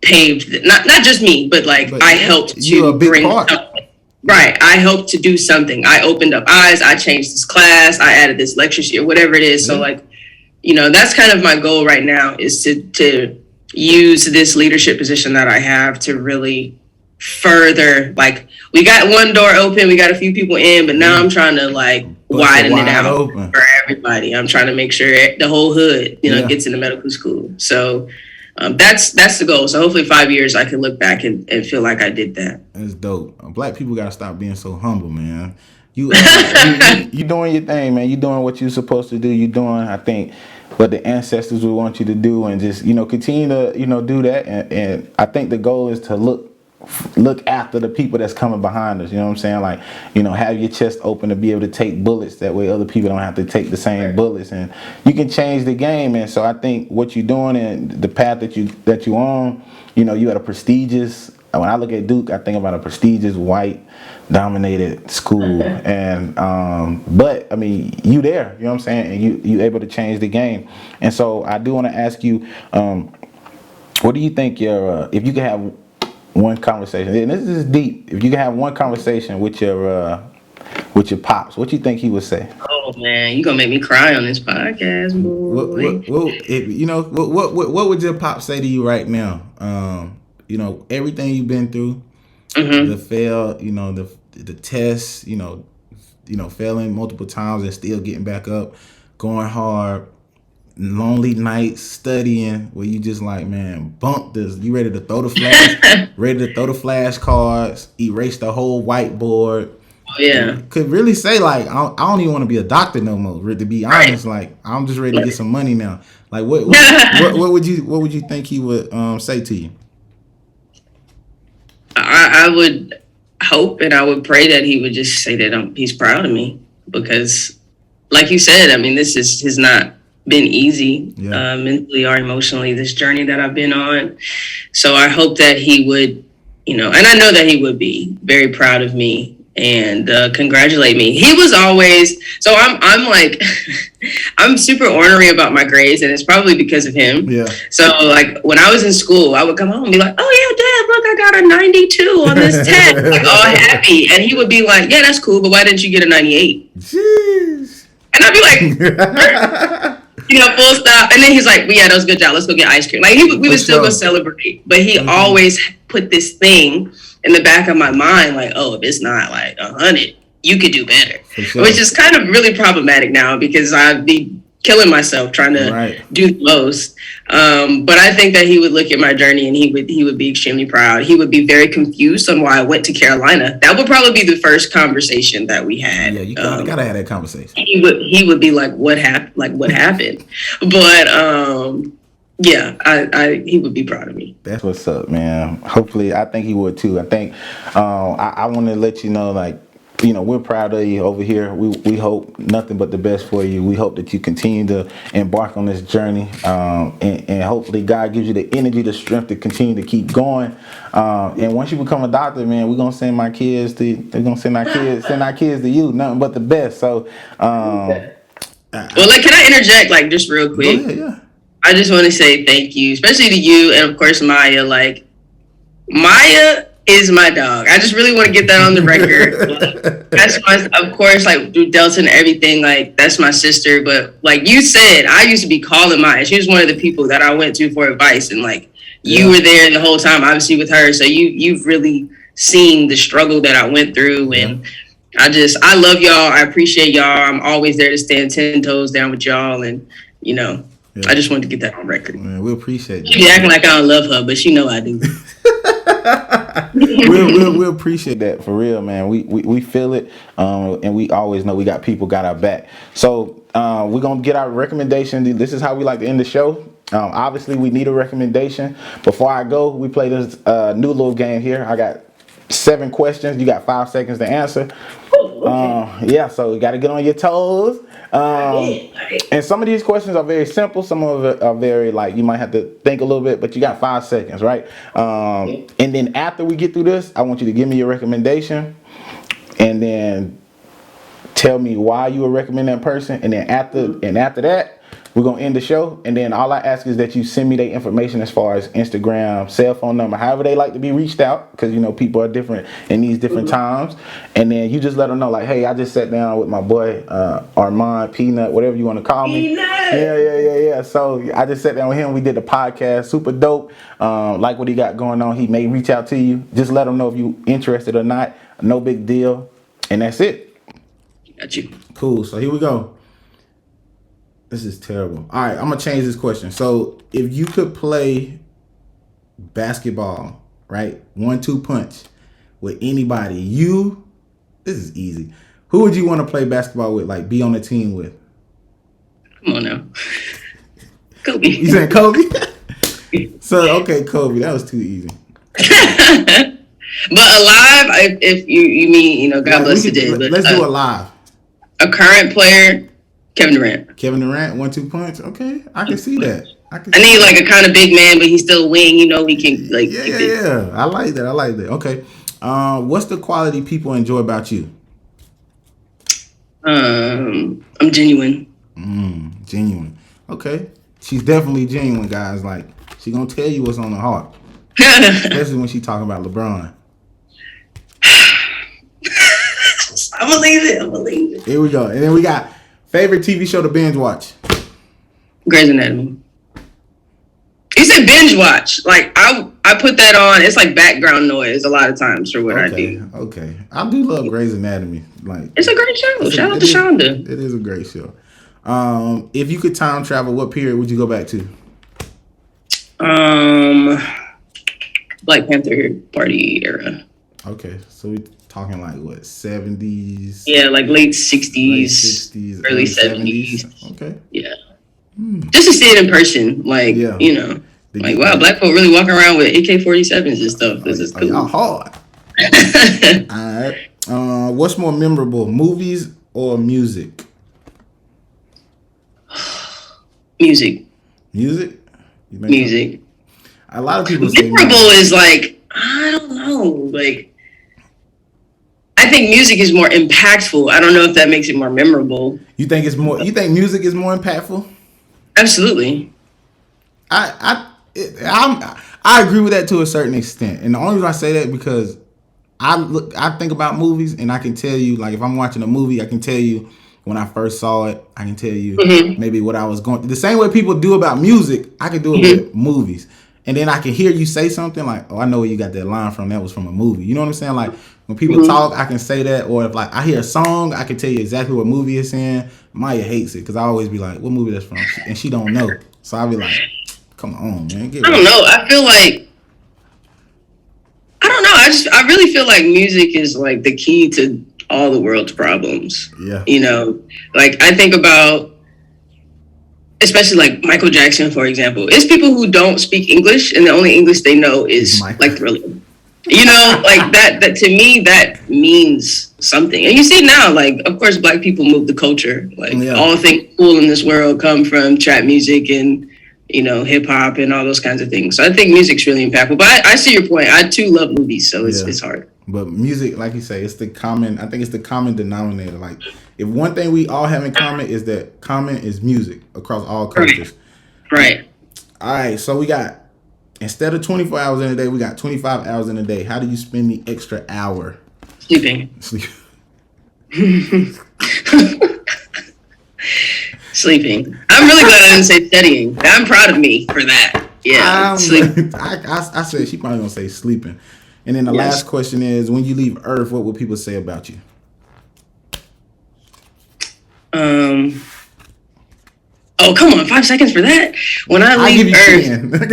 paved not just me, but I helped to bring something." Right. I helped to do something. I opened up eyes. I changed this class. I added this lecture sheet or whatever it is. So that's kind of my goal right now, is to use this leadership position that I have to really further, we got one door open, we got a few people in, but now I'm trying to widen it out for everybody. I'm trying to make sure the whole hood, gets into medical school. So that's the goal. So hopefully 5 years I can look back and feel like I did that. That's dope. Black people gotta stop being so humble, man. You doing your thing, man. You doing what you're supposed to do. You doing, I think, what the ancestors would want you to do, and just continue to do that. And I think the goal is to look after the people that's coming behind us. You know what I'm saying? Have your chest open to be able to take bullets. That way other people don't have to take the same bullets, and you can change the game. And so I think what you're doing and the path that you on, you at a prestigious, when I look at Duke, I think about a prestigious white dominated school. And but I mean, you there, you know what I'm saying? And you able to change the game. And so I do want to ask you, what do you think if you could have one conversation, and this is deep, if you can have one conversation with your pops, what you think he would say? Oh man, you gonna make me cry on this podcast, boy. What would your pop say to you right now? Everything you've been through, the fail, the tests, failing multiple times and still getting back up, going hard, lonely nights studying where you just man, bump this. You ready to throw the flashcards, erase the whole whiteboard. Oh, yeah. Could really say I don't even want to be a doctor no more. To be honest, I'm just ready to get some money now. What would you think he would say to you? I would hope and I would pray that he would just say that he's proud of me, because like you said, I mean, this has not been easy, mentally or emotionally, this journey that I've been on. So I hope that he would, and I know that he would be very proud of me and congratulate me. He was always, so I'm I'm super ornery about my grades, and it's probably because of him. Yeah. So when I was in school, I would come home and be like, "Oh yeah, Dad, look, I got a 92 on this test," all happy. And he would be like, "Yeah, that's cool, but why didn't you get a 98?" Jeez. And I'd be like, full stop. And then he's like, "Well, yeah, that was a good job. Let's go get ice cream." We would still go celebrate, but he always put this thing in the back of my mind, like, oh, if it's not like 100, you could do better, sure. which is kind of really problematic now because I'd be killing myself trying to do the most. But I think that he would look at my journey and he would be extremely proud. He would be very confused on why I went to Carolina. That would probably be the first conversation that we had. Yeah, you gotta have that conversation. He would be like, what happened? Like, what happened? But yeah, he would be proud of me. That's what's up, man. Hopefully, I think he would too. I think I want to let you know, like, you know, we're proud of you over here. We hope nothing but the best for you. We hope that you continue to embark on this journey, and hopefully God gives you the energy, the strength to continue to keep going. And once you become a doctor, man, we're gonna send our kids to you. Nothing but the best. So, well, like, can I interject, like, just real quick? Go ahead, yeah. I just want to say thank you, especially to you and of course Maya. Like, Maya is my dog. I just really want to get that on the record. That's my, of course, like through Delta and everything, like that's my sister. But like you said, I used to be calling Maya. She was one of the people that I went to for advice, and like you were there the whole time, obviously with her. So you've really seen the struggle that I went through, and I love y'all. I appreciate y'all. I'm always there to stand 10 toes down with y'all, and you know. I just wanted to get that on record. Man, we appreciate that. She be acting like I don't love her, but she know I do. we appreciate that for real, man. We feel it, and we always know we got people got our back. So we're gonna get our recommendation. This is how we like to end the show. Obviously, we need a recommendation. Before I go, we play this new little game here. I got 7 questions. You got 5 seconds to answer. So you got to get on your toes. And some of these questions are very simple. Some of it are very, like, you might have to think a little bit, but you got 5 seconds, right? And then after we get through this, I want you to give me your recommendation and then tell me why you would recommend that person. And then after that, we're going to end the show. And then all I ask is that you send me their information as far as Instagram, cell phone number, however they like to be reached out. Because, you know, people are different in these different times. And then you just let them know, like, hey, I just sat down with my boy, Armand, Peanut, whatever you want to call me. Peanut! Yeah. So I just sat down with him. We did the podcast. Super dope. Like what he got going on. He may reach out to you. Just let him know if you're interested or not. No big deal. And that's it. Got you. Cool. So here we go. This is terrible. All right, I'm going to change this question. So if you could play basketball, right, 1-2 punch with anybody, this is easy. Who would you want to play basketball with, like be on the team with? Come on now. Kobe. You saying Kobe? So, okay, Kobe. That was too easy. But alive, if you mean, you know, God bless the dead. Let's do alive. A current player, Kevin Durant. Kevin Durant, 1-2 punch. Okay, I can see that. I need like a kind of big man, but he's still a wing. You know, he can like. Yeah. I like that. Okay. What's the quality people enjoy about you? I'm genuine. Genuine. Okay. She's definitely genuine, guys. Like, she gonna tell you what's on her heart. Especially when she talking about LeBron. I'm gonna leave it. Here we go. And then we got favorite TV show to binge watch. Grey's Anatomy. You said binge watch. Like I put that on. It's like background noise a lot of times for what I do. Okay. I do love Grey's Anatomy. Like, it's a great show. Shout out to Shonda. It is a great show. If you could time travel, what period would you go back to? Black Panther Party era. Okay, so we talking like what, 70s? Yeah, like late 60s, early 70s. Okay. Yeah. Just to see it in person, like, you know, like, wow, black folk really walking around with AK-47s and stuff. This is cool. Y'all hard. All right. What's more memorable, movies or music? Music. Music? Music. A lot of people say memorable is like, I don't know, like, I think music is more impactful. I don't know if that makes it more memorable. You think music is more impactful? Absolutely. I agree with that to a certain extent, and the only reason I say that because I think about movies and I can tell you, like, if I'm watching a movie, I can tell you when I first saw it. I can tell you maybe what I was going through. The same way people do about music, I can do it with movies. and then I can hear you say something like, "Oh, I know where you got that line from. That was from a movie." You know what I'm saying? Like when people talk, I can say that, or if like I hear a song, I can tell you exactly what movie it's in. Maya hates it because I always be like, "What movie that's from?" And she don't know, so I'll be like, "Come on, man, get I don't know. I feel like I don't know. I really feel like music is like the key to all the world's problems. Yeah. You know, like I think about, especially like Michael Jackson, for example. It's people who don't speak English and the only English they know is like Thriller. You know, like that to me, that means something. And you see now, like, of course, Black people move the culture. Like all things cool in this world come from trap music and, you know, hip hop and all those kinds of things. So I think music's really impactful. But I see your point. I too love movies, so it's hard. But music, like you say, I think it's the common denominator. Like if one thing we all have in common is that common is music across all cultures. Right. All right, so we got, instead of 24 hours in a day, we got 25 hours in a day. How do you spend the extra hour? Sleeping. Sleeping. I'm really glad I didn't say studying. I'm proud of me for that. Yeah. Sleeping. I said she probably gonna say sleeping. And then the last question is, when you leave Earth, what will people say about you? Oh, come on, 5 seconds for that. When I leave Earth,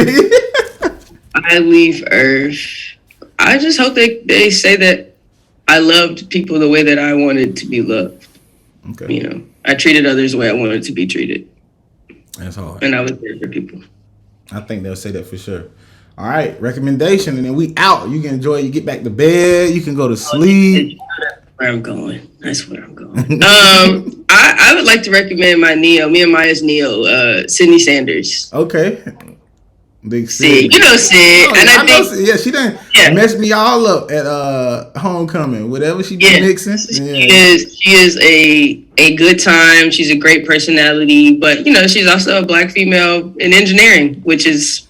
I leave Earth. I just hope they say that I loved people the way that I wanted to be loved. Okay. You know, I treated others the way I wanted to be treated. That's hard. And I was there for people. I think they'll say that for sure. All right, recommendation, and then we out. You can enjoy it. You get back to bed. You can go to sleep. Where I'm going. That's where I'm going. I would like to recommend my Neo, me and Maya's Neo, Sydney Sanders. Okay. Big Sid. You know Sid. And I think, know, yeah, she done messed me all up at homecoming. Whatever she been mixing. She is a good time. She's a great personality, but you know, she's also a Black female in engineering, which is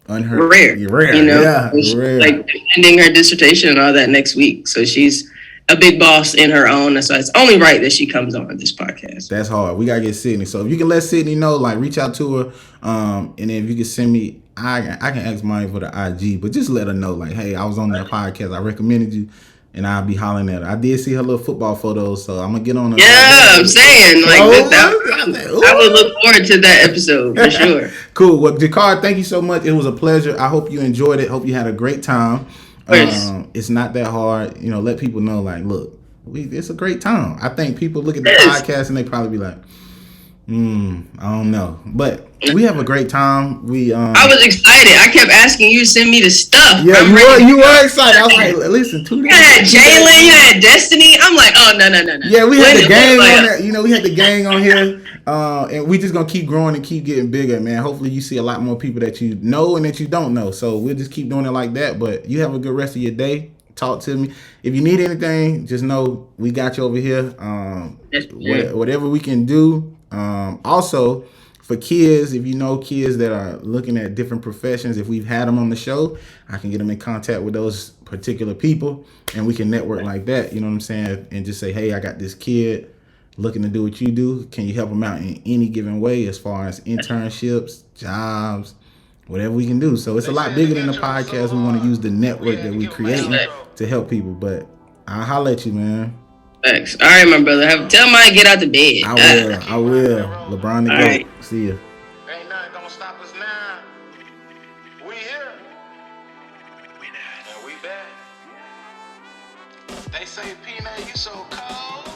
rare. You know, rare. Like defending her dissertation and all that next week. So she's a big boss in her own. So it's only right that she comes on this podcast. That's hard. We gotta get Sydney. So if you can let Sydney know, like reach out to her. And then if you can send me, I can ask mine for the IG, but just let her know, like, hey, I was on that podcast. I recommended you, and I'll be hollering at her. I did see her little football photos, so I'm gonna get on her. Yeah, I'm saying like I would look forward to that episode for sure. Cool. Well, Jakar, thank you so much. It was a pleasure. I hope you enjoyed it. Hope you had a great time. It's not that hard. You know, let people know, like, look, it's a great time. I think people look at the podcast and they probably be like, I don't know. But we have a great time. I was excited. I kept asking you to send me the stuff. Yeah, you were excited. I was like, listen, you had Jalen, you had Destiny. I'm like, oh, no. Yeah, we had the gang on there. You know, we had the gang on here. And we just gonna keep growing and keep getting bigger, man. Hopefully you see a lot more people that you know and that you don't know. So we'll just keep doing it like that. But you have a good rest of your day. Talk to me. If you need anything, just know we got you over here. Whatever we can do. Also, for kids, if you know kids that are looking at different professions, if we've had them on the show, I can get them in contact with those particular people and we can network like that. You know what I'm saying? And just say, hey, I got this kid looking to do what you do. Can you help them out in any given way as far as internships, jobs, whatever we can do? So it's a lot bigger than the podcast. We want to use the network that we create to help people. But I'll holler at you, man. Thanks. All right, my brother. Tell mine get out the bed. I will. LeBron the GOAT. Right. See ya. Ain't nothing gonna stop us now. We here. And we back. They say, Peanut, you so cold.